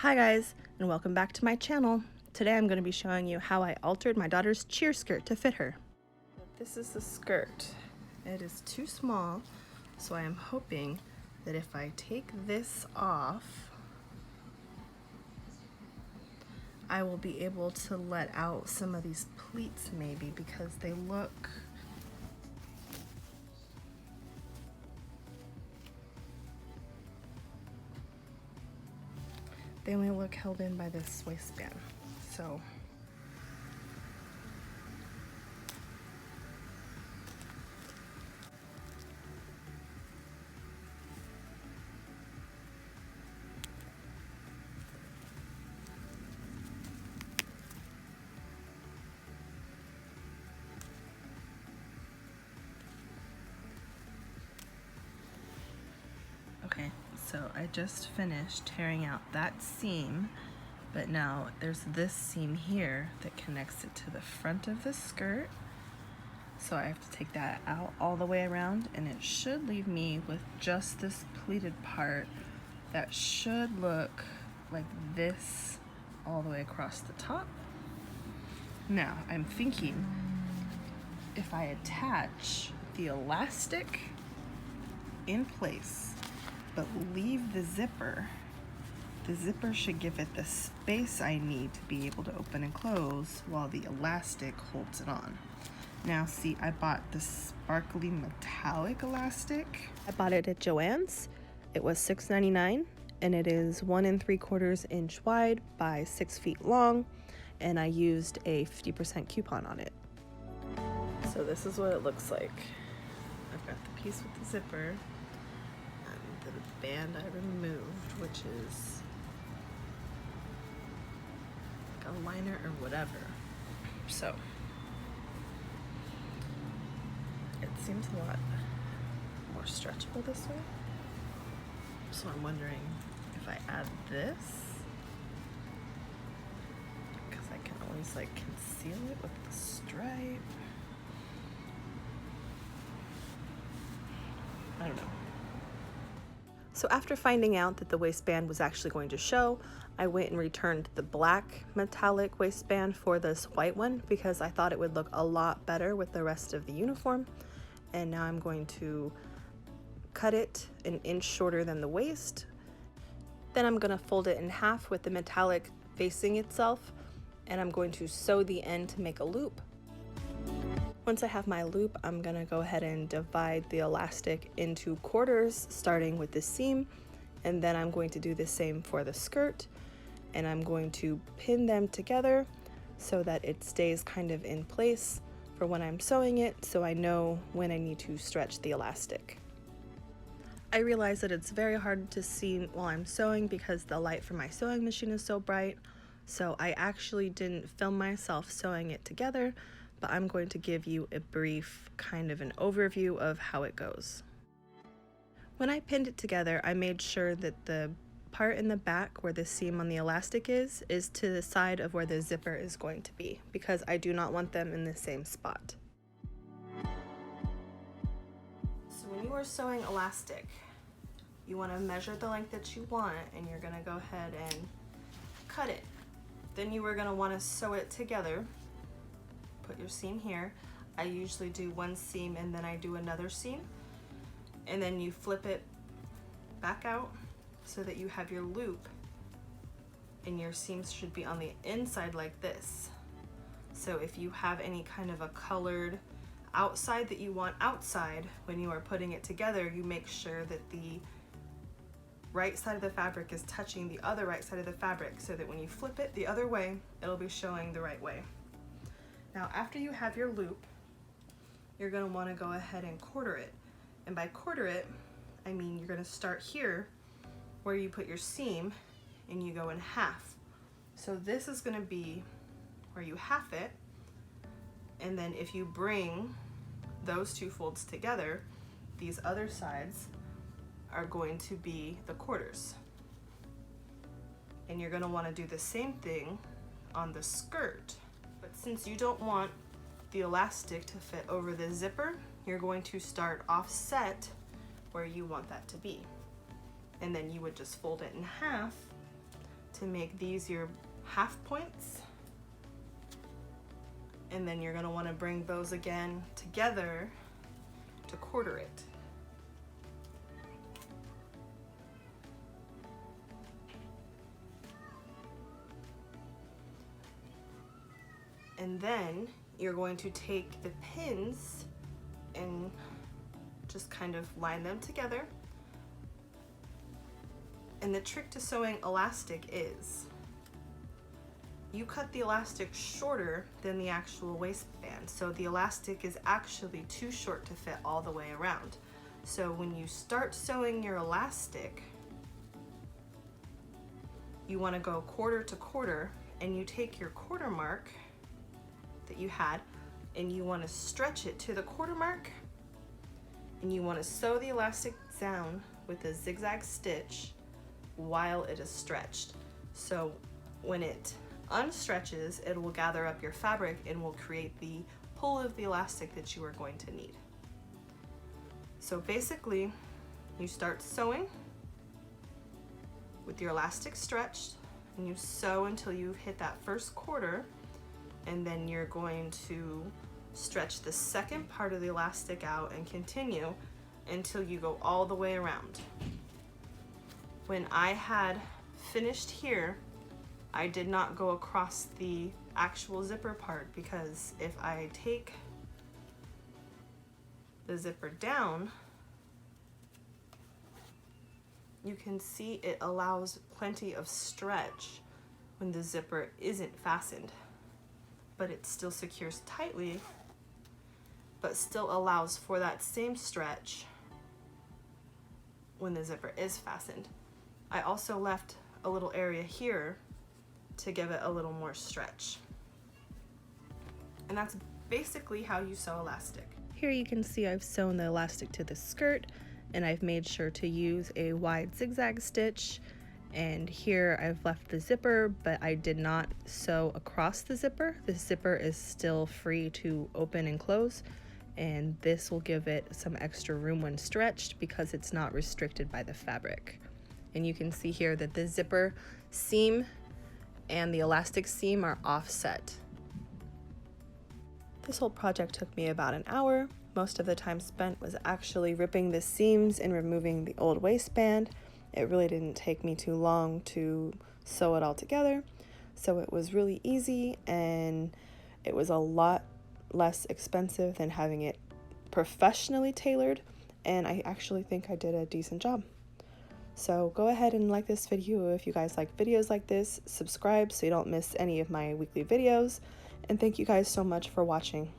Hi guys, and welcome back to my channel. Today I'm going to be showing you how I altered my daughter's cheer skirt to fit her. This is the skirt. It is too small, so I am hoping that if I take this off, I will be able to let out some of these pleats maybe, because they look only look held in by this waistband. So okay, so I just finished tearing out that seam, but now there's this seam here that connects it to the front of the skirt. So I have to take that out all the way around, and it should leave me with just this pleated part that should look like this all the way across the top. Now I'm thinking if I attach the elastic in place but leave the zipper should give it the space I need to be able to open and close while the elastic holds it on. Now see, I bought the sparkly metallic elastic. I bought it at Joann's. It was $6.99 and it is 1 3/4 inch wide by 6 feet long, and I used a 50% coupon on it. So this is what it looks like. I've got the piece with the zipper and the band I removed, which is like a liner or whatever. So it seems a lot more stretchable this way. So I'm wondering if I add this, because I can always like conceal it with the stripe. I don't know. So after finding out that the waistband was actually going to show, I went and returned the black metallic waistband for this white one because I thought it would look a lot better with the rest of the uniform. And now I'm going to cut it 1 inch shorter than the waist. Then I'm going to fold it in half with the metallic facing itself, and I'm going to sew the end to make a loop. Once I have my loop, I'm going to go ahead and divide the elastic into quarters, starting with the seam, and then I'm going to do the same for the skirt, and I'm going to pin them together so that it stays kind of in place for when I'm sewing it, so I know when I need to stretch the elastic. I realize that it's very hard to see while I'm sewing because the light from my sewing machine is so bright, so I actually didn't film myself sewing it together, but I'm going to give you a brief kind of an overview of how it goes. When I pinned it together, I made sure that the part in the back where the seam on the elastic is to the side of where the zipper is going to be, because I do not want them in the same spot. So when you are sewing elastic, you want to measure the length that you want, and you're going to go ahead and cut it. Then you are going to want to sew it together. Put your seam here. I usually do one seam and then I do another seam, and then you flip it back out so that you have your loop, and your seams should be on the inside like this. So if you have any kind of a colored outside that you want outside when you are putting it together, you make sure that the right side of the fabric is touching the other right side of the fabric, so that when you flip it the other way, it'll be showing the right way. Now after you have your loop, you're going to want to go ahead and quarter it. And by quarter it, I mean you're going to start here where you put your seam and you go in half. So this is going to be where you half it, and then if you bring those two folds together, these other sides are going to be the quarters. And you're going to want to do the same thing on the skirt. But since you don't want the elastic to fit over the zipper, you're going to start offset where you want that to be. And then you would just fold it in half to to make these your half points, and then you're going to want to bring those again together to quarter it. And then you're going to take the pins and just kind of line them together. And the trick to sewing elastic is you cut the elastic shorter than the actual waistband. So the elastic is actually too short to fit all the way around. So when you start sewing your elastic, you want to go quarter to quarter, and you take your quarter mark that you had and you want to stretch it to the quarter mark, and you want to sew the elastic down with a zigzag stitch while it is stretched. So when it unstretches, it will gather up your fabric and will create the pull of the elastic that you are going to need. So basically, you start sewing with your elastic stretched, and you sew until you hit that first quarter, and then you're going to stretch the second part of the elastic out and continue until you go all the way around. When I had finished here, I did not go across the actual zipper part, because if I take the zipper down, you can see it allows plenty of stretch when the zipper isn't fastened, but it still secures tightly, but still allows for that same stretch when the zipper is fastened. I also left a little area here to give it a little more stretch. And that's basically how you sew elastic. Here you can see I've sewn the elastic to the skirt, and I've made sure to use a wide zigzag stitch. And here I've left the zipper, but I did not sew across the zipper. The zipper is still free to open and close, and this will give it some extra room when stretched because it's not restricted by the fabric. And you can see here that the zipper seam and the elastic seam are offset. This whole project took me about an hour. Most of the time spent was actually ripping the seams and removing the old waistband. It really didn't take me too long to sew it all together, so it was really easy, and it was a lot less expensive than having it professionally tailored, and I actually think I did a decent job. So go ahead and like this video if you guys like videos like this, subscribe so you don't miss any of my weekly videos, and thank you guys so much for watching.